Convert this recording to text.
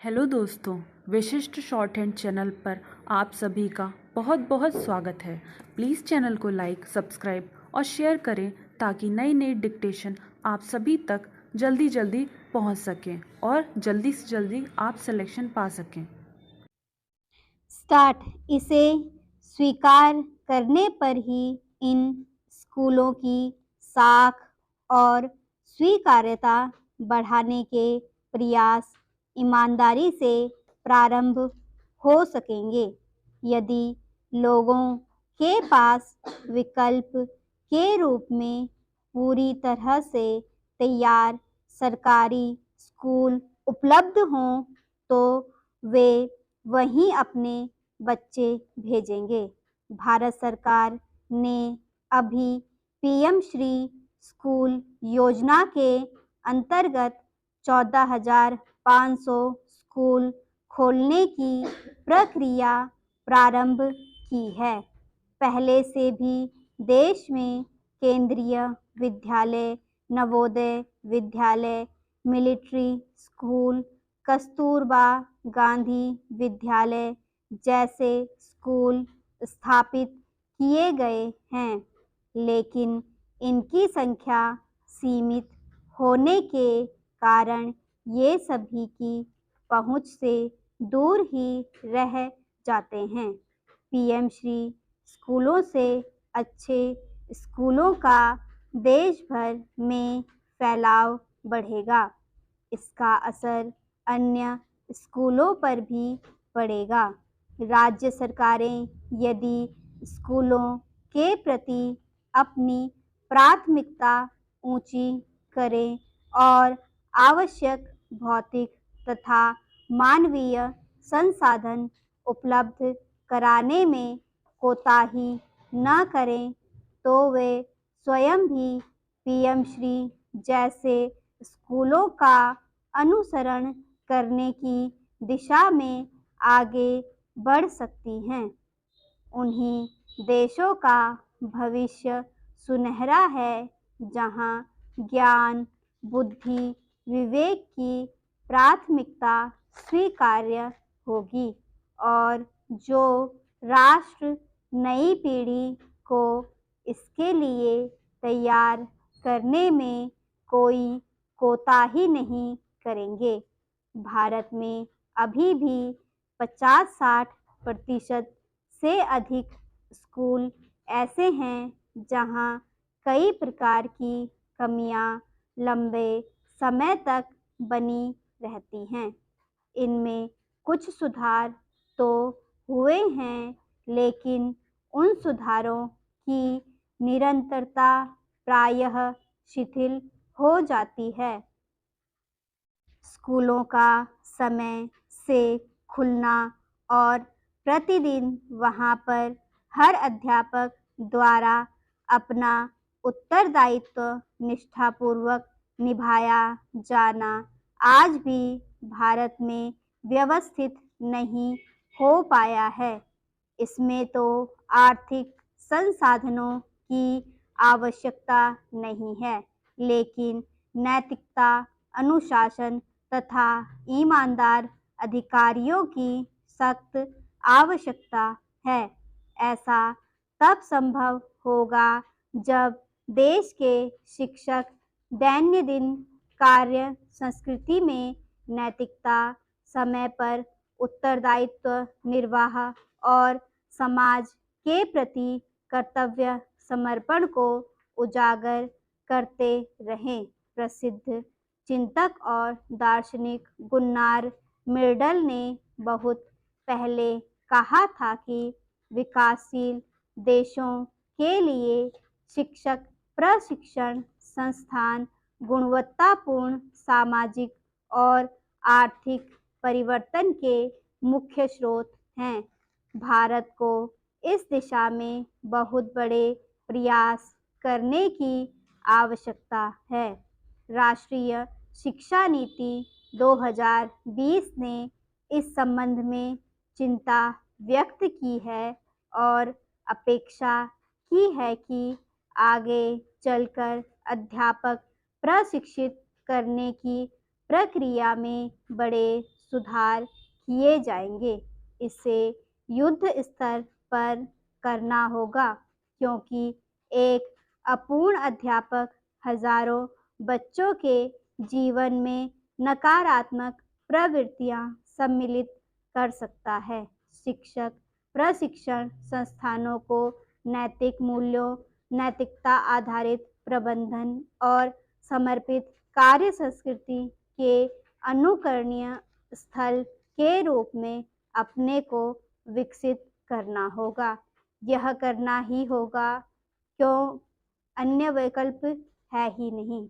Hello दोस्तों, विशिष्ट short hand channel पर आप सभी का बहुत बहुत स्वागत है। प्लीज़ चैनल को लाइक, सब्सक्राइब और शेयर करें ताकि नई नई डिक्टेशन आप सभी तक जल्दी जल्दी पहुंच सकें और जल्दी से जल्दी आप सिलेक्शन पा सकें। स्टार्ट। इसे स्वीकार करने पर ही इन स्कूलों की साख और स्वीकार्यता बढ़ाने के प्रयास ईमानदारी से प्रारंभ हो सकेंगे। यदि लोगों के पास विकल्प के रूप में पूरी तरह से तैयार सरकारी स्कूल उपलब्ध हों तो वे वहीं अपने बच्चे भेजेंगे। भारत सरकार ने अभी पीएम श्री स्कूल योजना के अंतर्गत 14,500 स्कूल खोलने की प्रक्रिया प्रारंभ की है। पहले से भी देश में केंद्रीय विद्यालय, नवोदय विद्यालय, मिलिट्री स्कूल, कस्तूरबा गांधी विद्यालय जैसे स्कूल स्थापित किए गए हैं, लेकिन इनकी संख्या सीमित होने के कारण ये सभी की पहुंच से दूर ही रह जाते हैं। पीएम श्री स्कूलों से अच्छे स्कूलों का देश भर में फैलाव बढ़ेगा। इसका असर अन्य स्कूलों पर भी पड़ेगा। राज्य सरकारें यदि स्कूलों के प्रति अपनी प्राथमिकता ऊंची करें और आवश्यक भौतिक तथा मानवीय संसाधन उपलब्ध कराने में कोताही न करें तो वे स्वयं भी पीएम श्री जैसे स्कूलों का अनुसरण करने की दिशा में आगे बढ़ सकती हैं। उन्हीं देशों का भविष्य सुनहरा है जहां ज्ञान, बुद्धि, विवेक की प्राथमिकता स्वीकार्य होगी और जो राष्ट्र नई पीढ़ी को इसके लिए तैयार करने में कोई कोताही नहीं करेंगे। भारत में अभी भी 50-60% से अधिक स्कूल ऐसे हैं जहां कई प्रकार की कमियां लंबे समय तक बनी रहती हैं। इनमें कुछ सुधार तो हुए हैं, लेकिन उन सुधारों की निरंतरता प्रायः शिथिल हो जाती है। स्कूलों का समय से खुलना और प्रतिदिन वहां पर हर अध्यापक द्वारा अपना उत्तरदायित्व निष्ठापूर्वक निभाया जाना आज भी भारत में व्यवस्थित नहीं हो पाया है। इसमें तो आर्थिक संसाधनों की आवश्यकता नहीं है, लेकिन नैतिकता, अनुशासन तथा ईमानदार अधिकारियों की सख्त आवश्यकता है। ऐसा तब संभव होगा जब देश के शिक्षक दैनंदिन कार्य संस्कृति में नैतिकता, समय पर उत्तरदायित्व निर्वाह और समाज के प्रति कर्तव्य समर्पण को उजागर करते रहें। प्रसिद्ध चिंतक और दार्शनिक गुन्नार मिर्डल ने बहुत पहले कहा था कि विकासशील देशों के लिए शिक्षक प्रशिक्षण संस्थान गुणवत्तापूर्ण सामाजिक और आर्थिक परिवर्तन के मुख्य स्रोत हैं। भारत को इस दिशा में बहुत बड़े प्रयास करने की आवश्यकता है। राष्ट्रीय शिक्षा नीति 2020 ने इस संबंध में चिंता व्यक्त की है और अपेक्षा की है कि आगे चलकर अध्यापक प्रशिक्षित करने की प्रक्रिया में बड़े सुधार किए जाएंगे। इसे युद्ध स्तर पर करना होगा, क्योंकि एक अपूर्ण अध्यापक हजारों बच्चों के जीवन में नकारात्मक प्रवृत्तियां सम्मिलित कर सकता है। शिक्षक प्रशिक्षण संस्थानों को नैतिक मूल्यों, नैतिकता आधारित प्रबंधन और समर्पित कार्य संस्कृति के अनुकरणीय स्थल के रूप में अपने को विकसित करना होगा। यह करना ही होगा, क्यों अन्य विकल्प है ही नहीं।